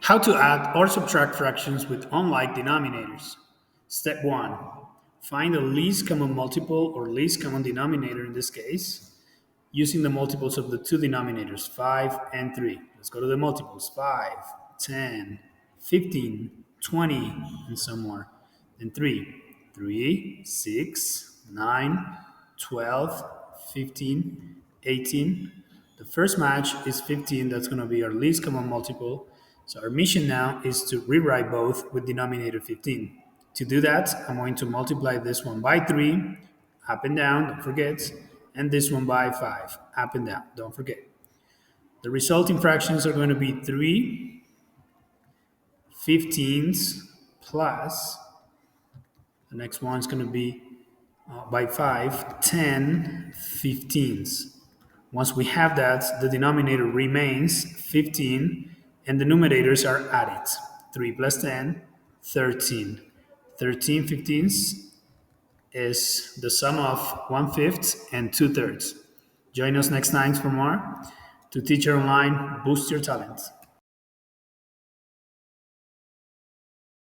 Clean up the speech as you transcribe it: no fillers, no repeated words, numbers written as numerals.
How to add or subtract fractions with unlike denominators. Step 1. Find the least common multiple or least common denominator in this case, using the multiples of the two denominators, 5 and 3. Let's go to the multiples, 5, 10, 15, 20, and some more. Then 3, 3, 6, 9, 12, 15, 18. The first match is 15. That's going to be our least common multiple. So our mission now is to rewrite both with denominator 15. To do that, I'm going to multiply this one by 3, up and down, don't forget, and this one by 5, up and down, don't forget. The resulting fractions are going to be 3 15s plus, the next one is going to be by 5, 10 15s. Once we have that, the denominator remains 15 and the numerators are added. 3 plus 10, 13. 13 15s is the sum of 1/5 and 2/3. Join us next time for more. To Teacher Online, boost your talent.